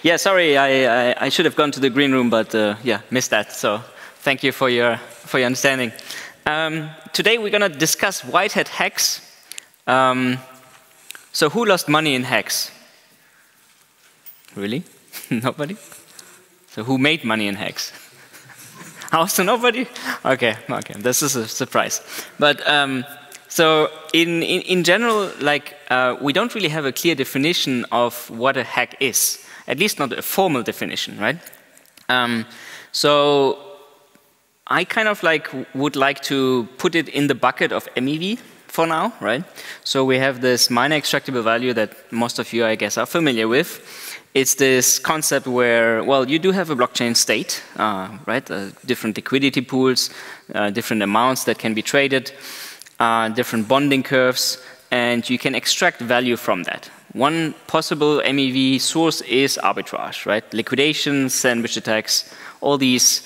Yeah, sorry, I should have gone to the green room, but yeah, missed that. So thank you for your understanding. Today we're going to discuss Whitehat hacks. So who lost money in hacks? Really? Nobody? So who made money in hacks? Also nobody? Okay, this is a surprise. But so in general, like we don't really have a clear definition of what a hack is. At least not a formal definition, right? So I kind of would like to put it in the bucket of MEV for now, right? So we have this minor extractable value that most of you, I guess, are familiar with. It's this concept where, well, you do have a blockchain state, right? Different liquidity pools, different amounts that can be traded, different bonding curves, and you can extract value from that. One possible MEV source is arbitrage, right? Liquidation, sandwich attacks, all these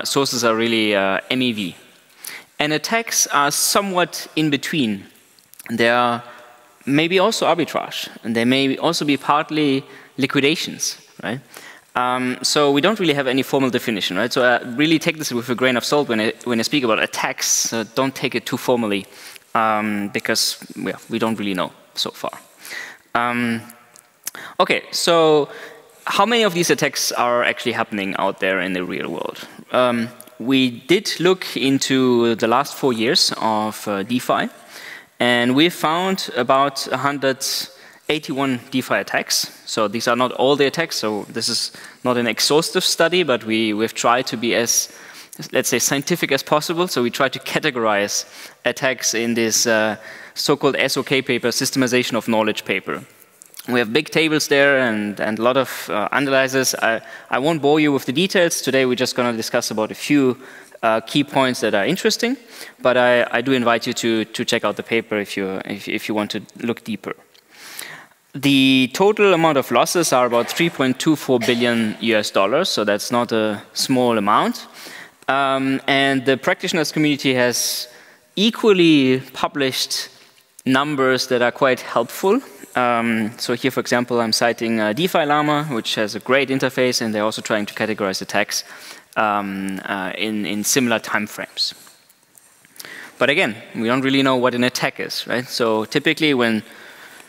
sources are really MEV. And attacks are somewhat in between. They are maybe also arbitrage, and they may also be partly liquidations, right? So we don't really have any formal definition, right? So really take this with a grain of salt when I speak about attacks. Don't take it too formally, because we don't really know so far. Okay, so how many of these attacks are actually happening out there in the real world? We did look into the last 4 years of DeFi, and we found about 181 DeFi attacks. So these are not all the attacks, so this is not an exhaustive study, but we've tried to be as, let's say, scientific as possible. So we try to categorize attacks in this so-called SOK paper, Systemization of Knowledge paper. We have big tables there and a lot of analyses. I won't bore you with the details. Today we're just going to discuss about a few key points that are interesting. But I do invite you to check out the paper if you want to look deeper. The total amount of losses are about 3.24 billion US, so that's not a small amount. And the practitioners community has equally published numbers that are quite helpful. So here, for example, I'm citing DeFi Llama, which has a great interface, and they're also trying to categorize attacks in similar time frames. But again, we don't really know what an attack is, right? So typically when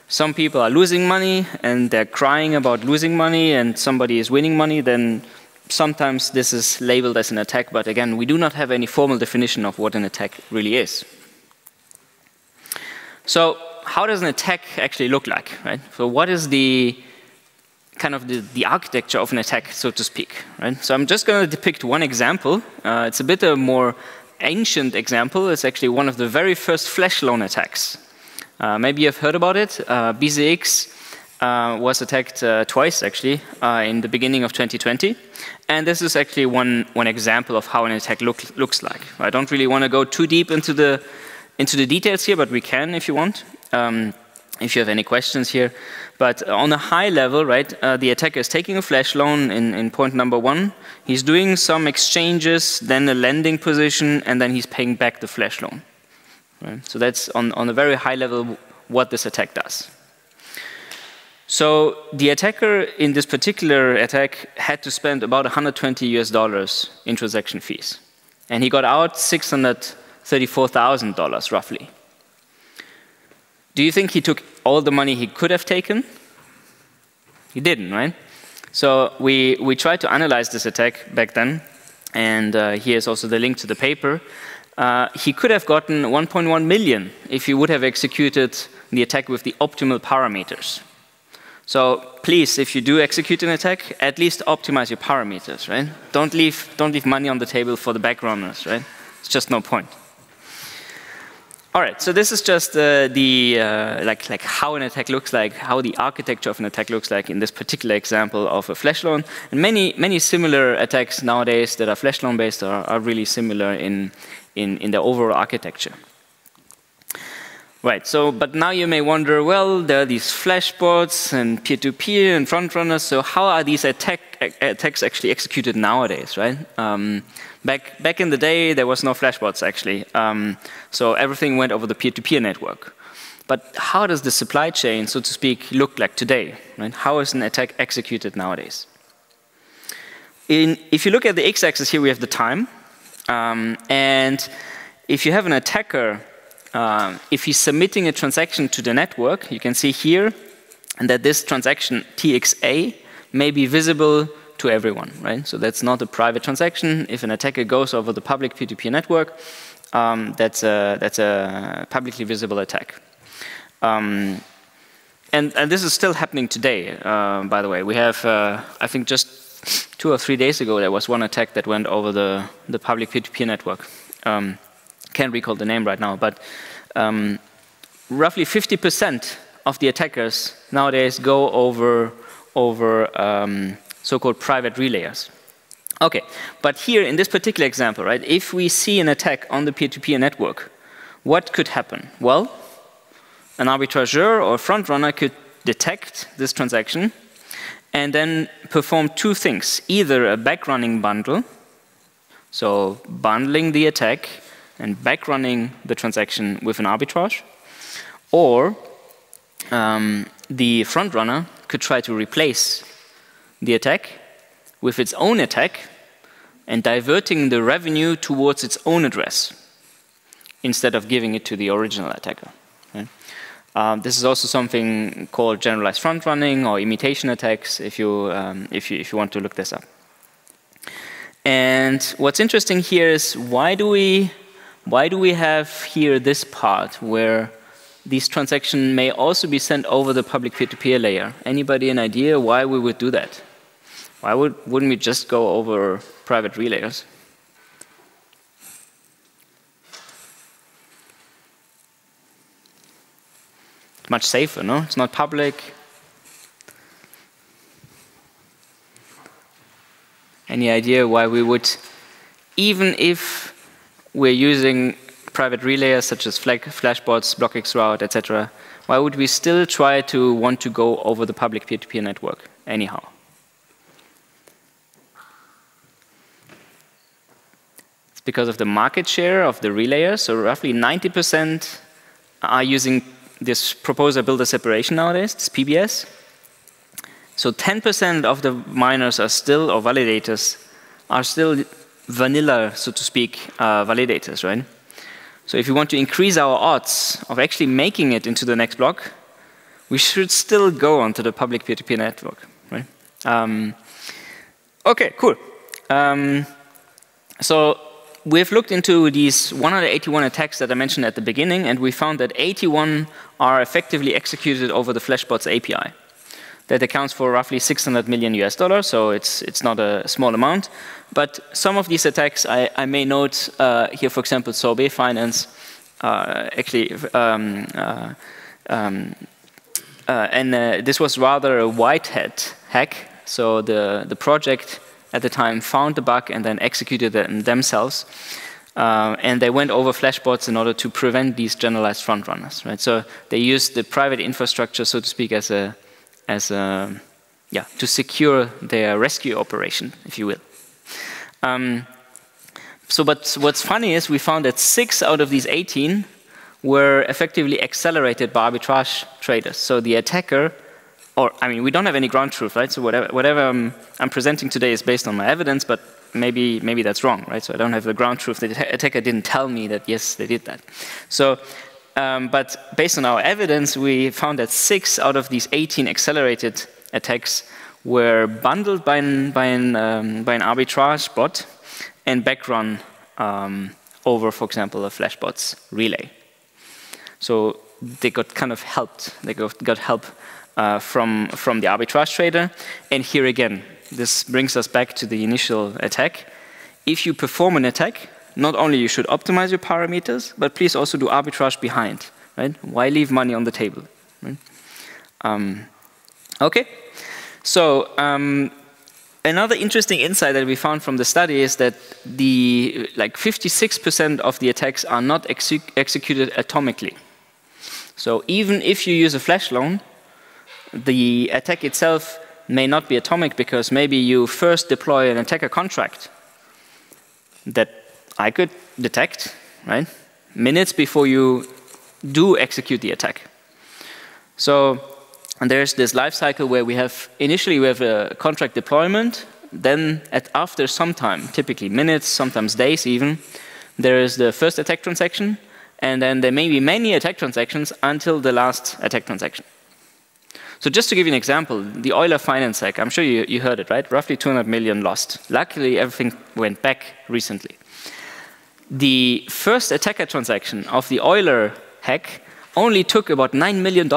some people are losing money and they're crying about losing money and somebody is winning money, then sometimes this is labeled as an attack. But again, we do not have any formal definition of what an attack really is. So how does an attack actually look like, right? So what is the kind of the architecture of an attack, so to speak, right? So I'm just going to depict one example. It's a bit a more ancient example. It's actually one of the very first flash loan attacks. Maybe you've heard about it. BZX was attacked twice, actually, in the beginning of 2020. And this is actually one example of how an attack looks like. I don't really want to go too deep into the details here, but we can if you want, if you have any questions here. But on a high level, right, the attacker is taking a flash loan in point number 1. He's doing some exchanges, then a lending position, and then he's paying back the flash loan. Right? So that's on a very high level what this attack does. So the attacker in this particular attack had to spend about $120 US in transaction fees. And he got out $634,000 roughly. Do you think he took all the money he could have taken? He didn't, right? So we tried to analyze this attack back then, and here's also the link to the paper. He could have gotten 1.1 million if he would have executed the attack with the optimal parameters. So please, if you do execute an attack, at least optimize your parameters, right? Don't leave money on the table for the backgrounders, right? It's just no point. All right, so this is just like how an attack looks like, how the architecture of an attack looks like in this particular example of a flash loan. And many similar attacks nowadays that are flash loan based are really similar in the overall architecture. Right, so, but now you may wonder, well, there are these flashbots and peer-to-peer and front-runners, so how are these attacks actually executed nowadays, right? Back in the day, there was no flashbots, actually. So everything went over the peer-to-peer network. But how does the supply chain, so to speak, look like today? Right? How is an attack executed nowadays? If you look at the x-axis here, we have the time. And if you have an attacker, if he's submitting a transaction to the network, you can see here that this transaction TXA may be visible to everyone, right? So that's not a private transaction. If an attacker goes over the public P2P network, that's a publicly visible attack. And this is still happening today, by the way. We have, I think just 2 or 3 days ago, there was one attack that went over the public P2P network. Can't recall the name right now, but roughly 50% of the attackers nowadays go over so-called private relayers. Okay, but here in this particular example, right, if we see an attack on the P2P network, what could happen? Well, an arbitrageur or front runner could detect this transaction and then perform 2 things. Either a backrunning bundle, so bundling the attack and backrunning the transaction with an arbitrage, or the front runner could try to replace the attack with its own attack and diverting the revenue towards its own address instead of giving it to the original attacker. Okay? This is also something called generalized front running or imitation attacks if you want to look this up. And what's interesting here is why do we have here this part where these transactions may also be sent over the public peer-to-peer layer? Anybody an idea why we would do that? Why wouldn't we just go over private relayers? Much safer, no? It's not public. Any idea why we would, even if we're using private relayers such as Flashbots, BlockXroute, etc., why would we still try to want to go over the public peer-to-peer network anyhow? It's because of the market share of the relayers. So roughly 90% are using this proposer builder separation nowadays, this PBS. So 10% of the miners are still, or validators, are still vanilla, so to speak, validators, right? So if you want to increase our odds of actually making it into the next block, we should still go onto the public peer-to-peer network, right? Okay, cool. So we've looked into these 181 attacks that I mentioned at the beginning, and we found that 81 are effectively executed over the Flashbots API. That accounts for roughly $600 million US, so it's not a small amount. But some of these attacks, I may note here, for example, Sorbet Finance, this was rather a Whitehat hack. So the project at the time found the bug and then executed it themselves. And they went over Flashbots in order to prevent these generalized front runners, right? So they used the private infrastructure, so to speak, to secure their rescue operation, if you will. But what's funny is we found that 6 out of these 18 were effectively accelerated by arbitrage traders. So the attacker, we don't have any ground truth, right? So whatever I'm presenting today is based on my evidence, but maybe that's wrong, right? So I don't have the ground truth. The attacker didn't tell me that, yes, they did that. So, but based on our evidence, we found that 6 out of these 18 accelerated attacks were bundled by an arbitrage bot and backrun over, for example, a Flashbots relay. So they got kind of helped. They got help from the arbitrage trader. And here again, this brings us back to the initial attack. If you perform an attack, not only you should optimize your parameters, but please also do arbitrage behind, right? Why leave money on the table, right? Okay, so another interesting insight that we found from the study is that 56% of the attacks are not executed atomically. So even if you use a flash loan, the attack itself may not be atomic because maybe you first deploy an attacker contract that I could detect, right? Minutes before you do execute the attack. So and there's this life cycle where we have, initially we have a contract deployment, then after some time, typically minutes, sometimes days even, there is the first attack transaction, and then there may be many attack transactions until the last attack transaction. So just to give you an example, the Euler finance hack, I'm sure you heard it, right? Roughly 200 million lost. Luckily, everything went back recently. The first attacker transaction of the Euler hack only took about $9 million.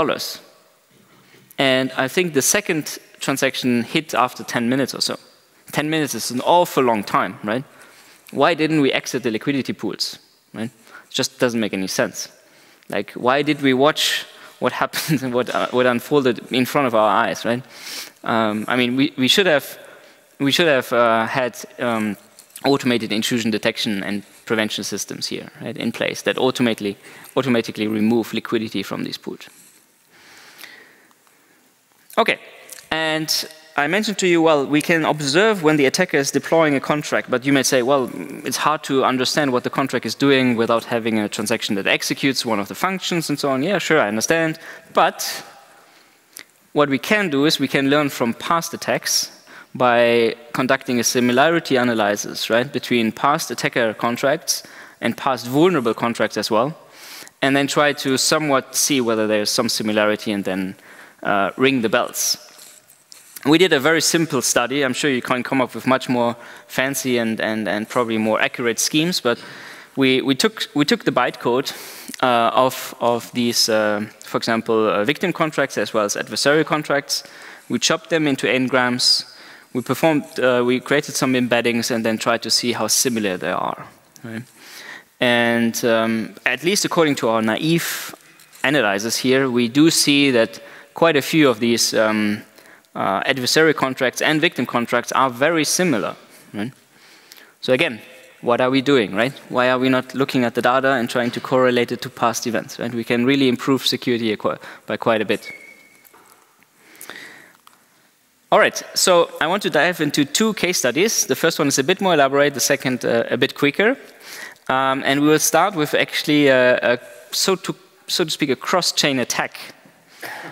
And I think the second transaction hit after 10 minutes or so. 10 minutes is an awful long time, right? Why didn't we exit the liquidity pools, right? It just doesn't make any sense. Like, why did we watch what happened and what unfolded in front of our eyes, right? I mean, we should have had automated intrusion detection and prevention systems here, right, in place that automatically remove liquidity from these pools. Okay, and I mentioned to you, well, we can observe when the attacker is deploying a contract, but you may say, well, it's hard to understand what the contract is doing without having a transaction that executes one of the functions and so on. Yeah, sure, I understand. But what we can do is we can learn from past attacks by conducting a similarity analysis, right, between past attacker contracts and past vulnerable contracts as well, and then try to somewhat see whether there's some similarity and then ring the bells. We did a very simple study. I'm sure you can come up with much more fancy and probably more accurate schemes, but we took the bytecode of these, for example, victim contracts as well as adversary contracts. We chopped them into n-grams. We created some embeddings and then tried to see how similar they are. Right? And at least according to our naive analysis here, we do see that quite a few of these adversary contracts and victim contracts are very similar. Right? So again, what are we doing, right? Why are we not looking at the data and trying to correlate it to past events? Right? We can really improve security by quite a bit. All right, so I want to dive into two case studies. The first one is a bit more elaborate, the second a bit quicker. And we will start with actually, so to speak, a cross-chain attack.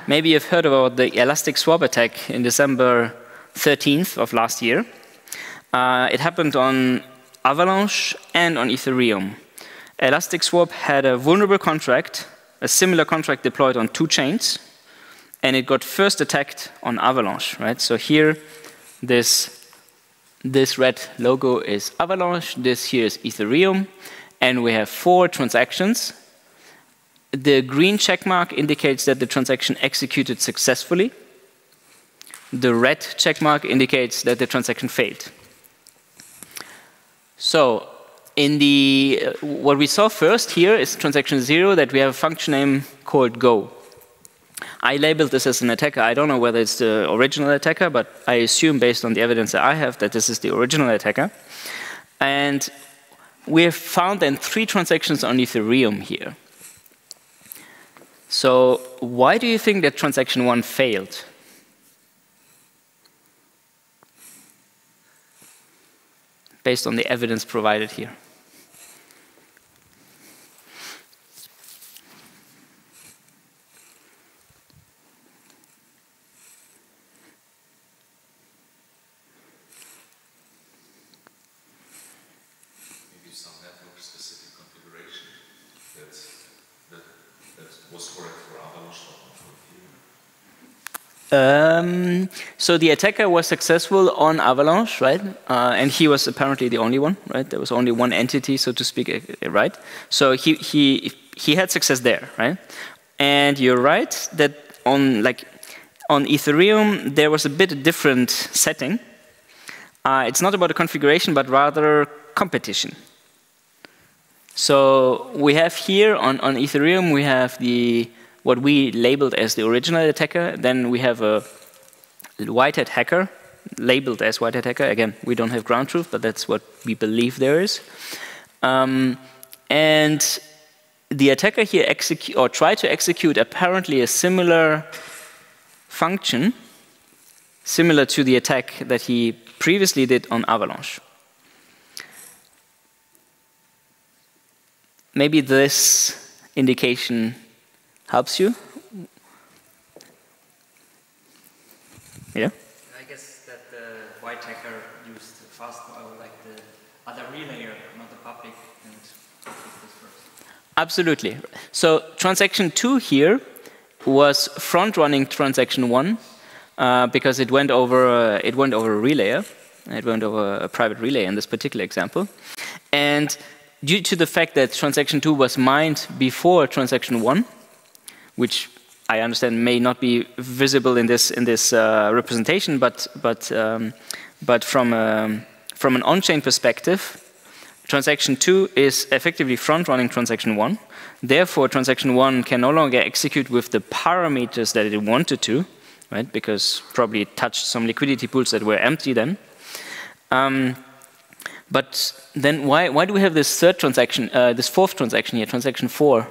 Maybe you've heard about the Elastic Swap attack in December 13th of last year. It happened on Avalanche and on Ethereum. Elastic Swap had a vulnerable contract, a similar contract deployed on two chains, and it got first attacked on Avalanche, right? So here, this red logo is Avalanche, this here is Ethereum, and we have 4 transactions. The green checkmark indicates that the transaction executed successfully. The red checkmark indicates that the transaction failed. So in what we saw first here is transaction 0, that we have a function name called go. I labeled this as an attacker. I don't know whether it's the original attacker, but I assume based on the evidence that I have that this is the original attacker. And we have found then 3 transactions on Ethereum here. So why do you think that transaction 1 failed? Based on the evidence provided here. Maybe some network-specific configuration that was correct for Avalanche, not for Ethereum. So the attacker was successful on Avalanche, right? And he was apparently the only one, right? There was only one entity, so to speak, right? So he had success there, right? And you're right that on Ethereum there was a bit different setting. It's not about the configuration, but rather competition. So we have here on Ethereum, we have what we labeled as the original attacker. Then we have a Whitehat hacker, labeled as Whitehat hacker. Again, we don't have ground truth, but that's what we believe there is. And the attacker here tried to execute apparently a similar function, similar to the attack that he previously did on Avalanche. Maybe this indication helps you. hacker used fast like the other relayer, not the public, and how does this work? Absolutely. So transaction 2 here was front-running transaction 1 because it went over a relayer. It went over a private relay in this particular example. And due to the fact that transaction 2 was mined before transaction 1, which I understand may not be visible in this representation, but from an on-chain perspective, transaction 2 is effectively front-running transaction 1. Therefore, transaction 1 can no longer execute with the parameters that it wanted to, right? Because probably it touched some liquidity pools that were empty then. But then why do we have this third transaction, this fourth transaction here, transaction 4?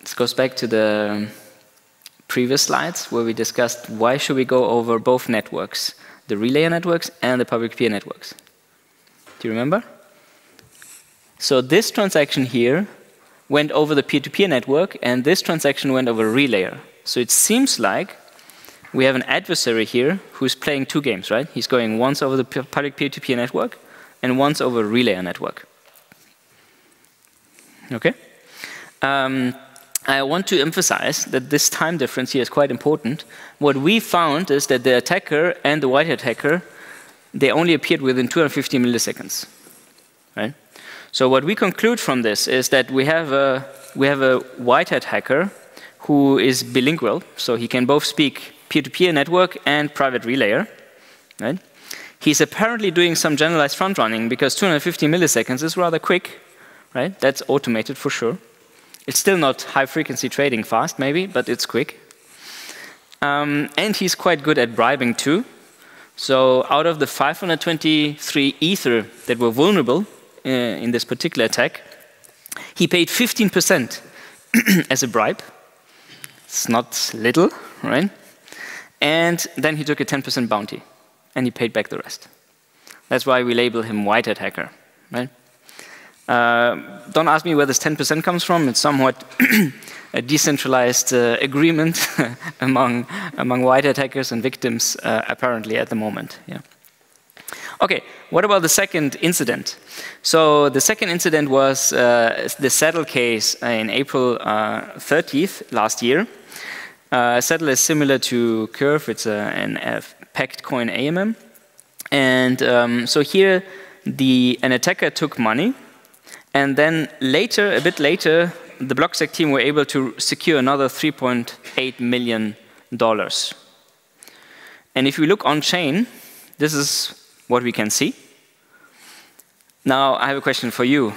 This goes back to the previous slides where we discussed why should we go over both networks, the relayer networks and the public peer networks. Do you remember? So this transaction here went over the peer-to-peer network, and this transaction went over a relayer. So it seems like we have an adversary here who's playing two games, right? He's going once over the public peer-to-peer network and once over a relayer network. Okay? I want to emphasize that this time difference here is quite important. What we found is that the attacker and the Whitehat hacker, they only appeared within 250 milliseconds, right? So what we conclude from this is that we have a Whitehat hacker who is bilingual, so he can both speak peer-to-peer network and private relayer, right? He's apparently doing some generalized front running because 250 milliseconds is rather quick, right? That's automated for sure. It's still not high-frequency trading fast, maybe, but it's quick. And he's quite good at bribing, too. So out of the 523 Ether that were vulnerable in this particular attack, he paid 15% as a bribe. It's not little, right? And then he took a 10% bounty, and he paid back the rest. That's why we label him Whitehat hacker, right? Don't ask me where this 10% comes from. It's somewhat a decentralized agreement among Whitehat hackers and victims, apparently at the moment. Yeah. Okay, what about the second incident? So the second incident was the Settle case in April 30th last year. Settle is similar to Curve. It's a packed coin AMM. And so here, an attacker took money. And then later, a bit later, the BlockSec team were able to secure another $3.8 million. And if we look on-chain, this is what we can see. Now, I have a question for you.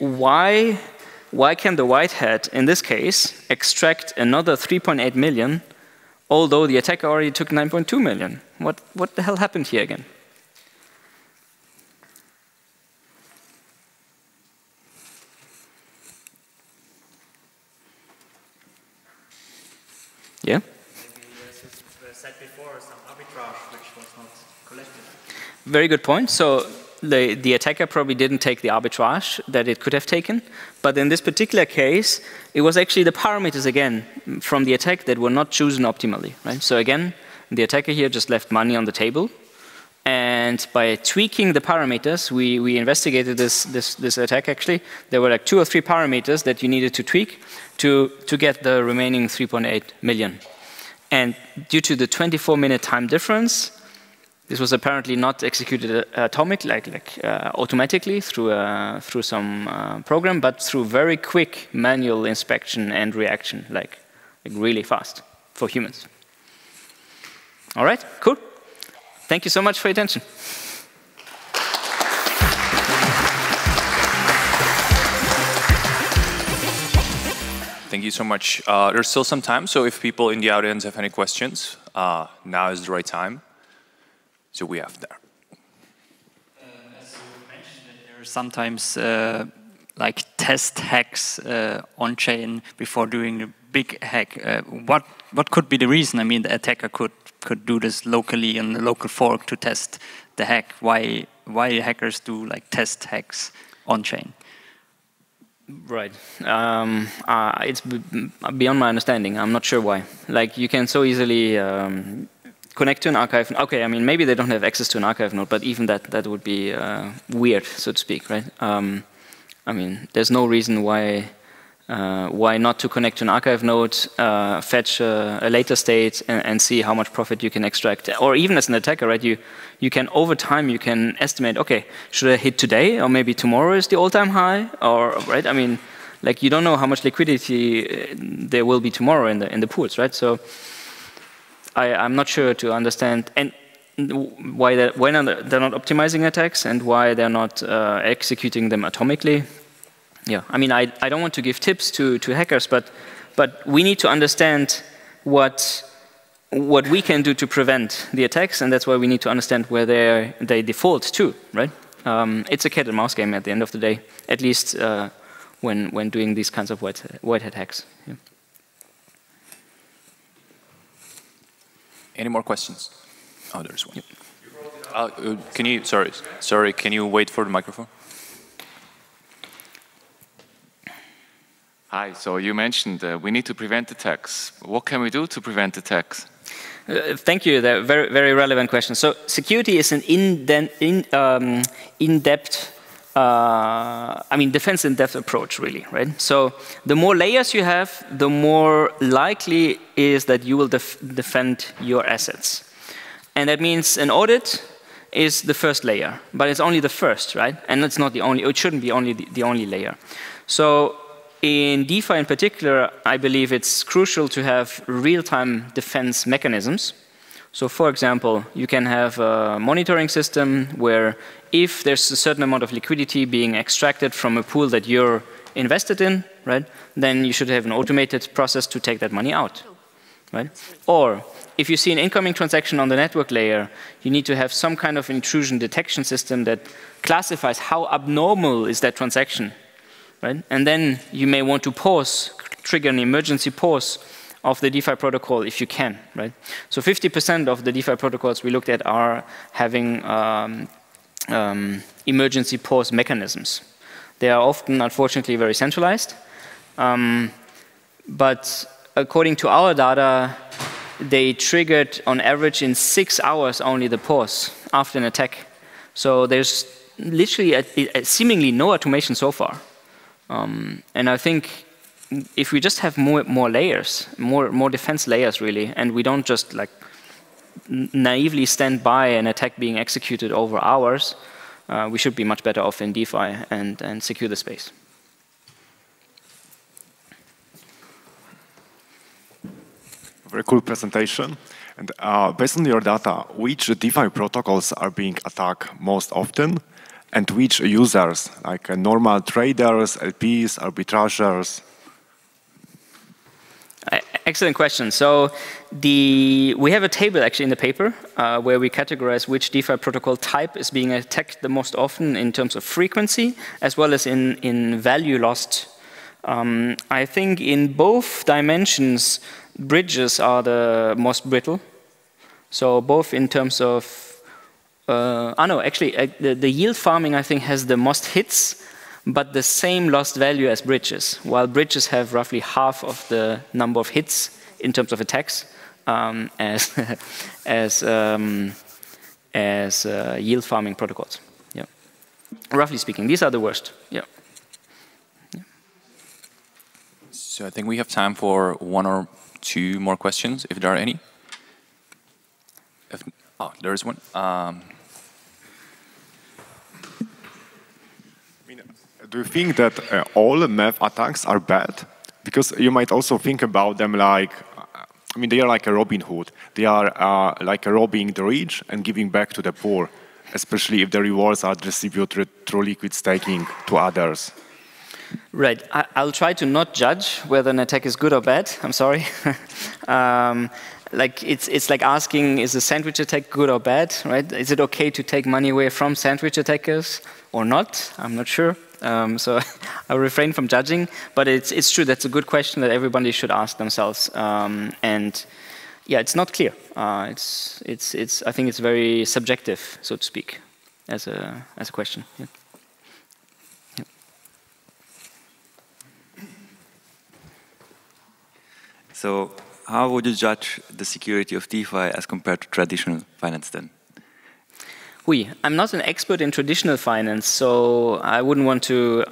Why can the Whitehat, in this case, extract another 3.8 million, although the attacker already took 9.2 million? What the hell happened here again? Yeah? Maybe, as you said before, some arbitrage which was not collected. Very good point. So the attacker probably didn't take the arbitrage that it could have taken. But in this particular case, it was actually the parameters, again, from the attack that were not chosen optimally, right? So again, the attacker here just left money on the table. And by tweaking the parameters, we investigated this attack, actually. There were like 2 or 3 parameters that you needed to tweak to get the remaining 3.8 million. And due to the 24-minute time difference, this was apparently not executed automatically through some program, but through very quick manual inspection and reaction, like really fast for humans. All right, cool. Thank you so much for your attention. Thank you so much. There's still some time, so if people in the audience have any questions, now is the right time. So we have there. As you mentioned, that there are sometimes like test hacks on chain before doing a big hack. What could be the reason? I mean, the attacker could do this locally on the local fork to test the hack. Why hackers do like test hacks on chain? Right. It's beyond my understanding. I'm not sure why. Like, you can so easily connect to an archive. Okay, I mean, maybe they don't have access to an archive node, but even that would be weird, so to speak, right? I mean, there's no reason why not to connect to an archive node, fetch a later state, and see how much profit you can extract. Or even as an attacker, right? You can, over time, you can estimate, okay, should I hit today, or maybe tomorrow is the all-time high, or, right? I mean, like, you don't know how much liquidity there will be tomorrow in the pools, right? So I'm not sure to understand and why they're not optimizing attacks and why they're not executing them atomically. Yeah, I mean, I don't want to give tips to hackers, but we need to understand what we can do to prevent the attacks, and that's why we need to understand where they default to, right? It's a cat and mouse game at the end of the day, at least when doing these kinds of whitehat hacks. Yeah. Any more questions? Oh, there's one. Yep. Can you, sorry, can you wait for the microphone? Hi, so you mentioned we need to prevent attacks. What can we do to prevent attacks? Thank you. They're very, very relevant question. So security is an in-depth, I mean, defense in-depth approach, really, right? So the more layers you have, the more likely is that you will defend your assets. And that means an audit is the first layer, but it's only the first, right? And it's not the only, it shouldn't be only the only layer. So in DeFi in particular, I believe it's crucial to have real-time defense mechanisms. So for example, you can have a monitoring system where if there's a certain amount of liquidity being extracted from a pool that you're invested in, right, then you should have an automated process to take that money out, right? Or if you see an incoming transaction on the network layer, you need to have some kind of intrusion detection system that classifies how abnormal is that transaction, right? And then you may want to trigger an emergency pause of the DeFi protocol if you can, right? So 50% of the DeFi protocols we looked at are having emergency pause mechanisms. They are often, unfortunately, very centralized. But according to our data, they triggered, on average, in 6 hours only the pause after an attack. So there's literally seemingly no automation so far. And I think if we just have more layers, more defense layers, really, and we don't just like naively stand by an attack being executed over hours, we should be much better off in DeFi and secure the space. Very cool presentation. And based on your data, which DeFi protocols are being attacked most often, and which users, like normal traders, LPs, arbitrageurs? Excellent question. So we have a table actually in the paper where we categorize which DeFi protocol type is being attacked the most often in terms of frequency as well as in value lost. I think in both dimensions, bridges are the most brittle. So both in terms of, the yield farming I think has the most hits, but the same lost value as bridges, while bridges have roughly half of the number of hits in terms of attacks as yield farming protocols. Yeah. Roughly speaking, these are the worst. Yeah. So I think we have time for 1 or 2 more questions, if there are any. There is one. Do you think that all MEV attacks are bad? Because you might also think about them like, I mean, they are like a Robin Hood. They are like robbing the rich and giving back to the poor, especially if the rewards are distributed through liquid staking to others. Right. I'll try to not judge whether an attack is good or bad. I'm sorry. Like it's like asking, is a sandwich attack good or bad? Right? Is it okay to take money away from sandwich attackers or not? I'm not sure. So I'll refrain from judging. But it's true. That's a good question that everybody should ask themselves. And yeah, it's not clear. I think it's very subjective, so to speak, as a question. Yeah. So how would you judge the security of DeFi as compared to traditional finance then? I'm not an expert in traditional finance, so I wouldn't want to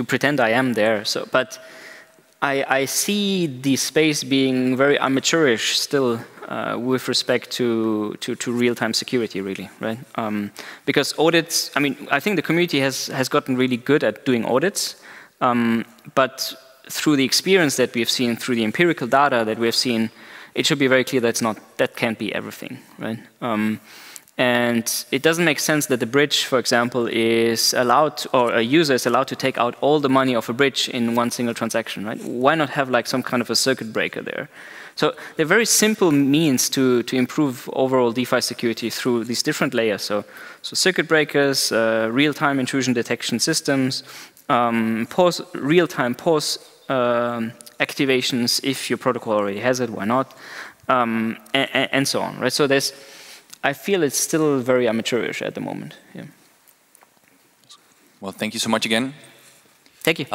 pretend I am there. So, but I see the space being very amateurish still with respect to real-time security, really, right? Because audits, I mean, I think the community has gotten really good at doing audits, but through the experience that we've seen, through the empirical data that we've seen, it should be very clear that can't be everything, right? And it doesn't make sense that the bridge, for example, is allowed, or a user is allowed to take out all the money of a bridge in one single transaction, right? Why not have like some kind of a circuit breaker there? So there are very simple means to improve overall DeFi security through these different layers. So circuit breakers, real-time intrusion detection systems, real-time pause activations if your protocol already has it, why not, and so on, right? So I feel it's still very amateurish at the moment. Yeah. Well, thank you so much again. Thank you.